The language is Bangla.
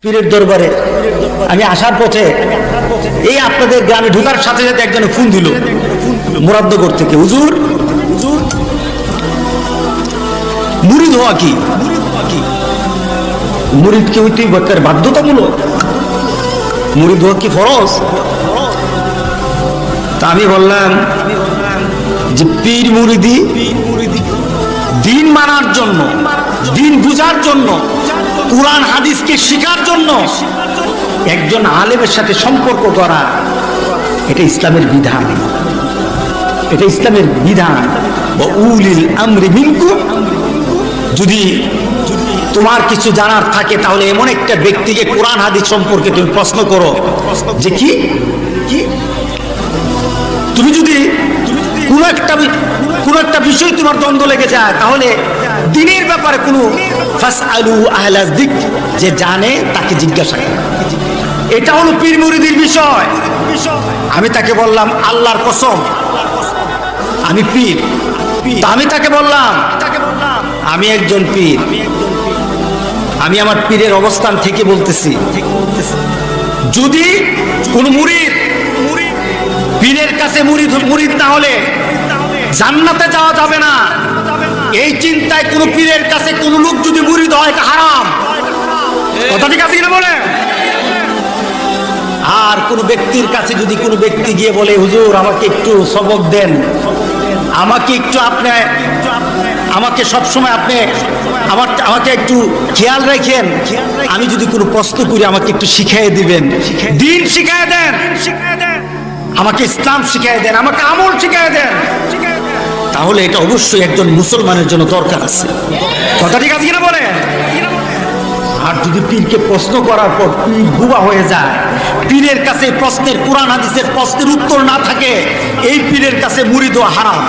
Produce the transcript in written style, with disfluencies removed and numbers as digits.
পীরের দরবারে আমি আসার পথে এই আপনাদের গ্রামে ঢোকার সাথে সাথে একজনে ফোন দিল মুরাদনগর থেকে, হুজুর হুজুর মুরিদ হওয়া কি? মুরিদ কি হইতে বাধ্যতামূলক? মুরিদ হওয়া কি ফরজ? তা আমি বললাম যে পীর মুরিদি দিন মানার জন্য, দিন বুঝার জন্য, কুরআন হাদিসকে শিখার জন্য একজন আলেমের সাথে সম্পর্ক করা, এটা ইসলামের বিধান। এটা ইসলামের বিধান। উলিল আমরি মিনকুম, যদি তোমার কিছু জানার থাকে তাহলে এমন একটা ব্যক্তিকে কুরআন হাদিস সম্পর্কে তুমি প্রশ্ন করো যে কি তুমি যদি কোন একটা বিষয় তোমার দ্বন্দ্ব লেগে যায় তাহলে দ্বীনের ব্যাপারে কোনো ফাসআলু আহলা যিকর, যে জানে তাকে জিজ্ঞাসা করো। এটা হলো পীর মুরিদির বিষয়। আমি তাকে বললাম আল্লাহর কসম আমি পীর। আমি তাকে বললাম আমি একজন পীর, আমি আমার পীরের অবস্থান থেকে বলতেছি, যদি কোন মুরিদ পীরের কাছে মুরিদ না হলে জান্নাতে যাওয়া যাবে না, এই চিন্তায় কোন পীরের কাছে কোন লোক যদি মুরিদ হয় এটা হারাম। কথা ঠিক আছে কিনা বলে? আর কোন ব্যক্তির কাছে যদি কোনো ব্যক্তি গিয়ে বলে হুজুর আমাকে একটু সবক দেন, আমাকে একটু আপনি আমাকে সবসময় আপনি আমাকে একটু খেয়াল রাখেন, আমি যদি কোনো প্রশ্ন করি আমাকে একটু শিখিয়ে দিবেন, দিন শিখিয়ে দেন, আমাকে ইসলাম শিখিয়ে দেন, আমাকে আমল শিখিয়ে দেন, তাহলে এটা অবশ্যই একজন মুসলমানের জন্য দরকার আছে। কথা ঠিক আছে কিনা বলে? আর যদি পীরকে প্রশ্ন করার পর পীর বুবা হয়ে যায়, পীরের কাছে প্রশ্নের কুরআন হাদিসের প্রশ্নের উত্তর না থাকে, এই পীরের কাছে মুরিদ হওয়া হারাম।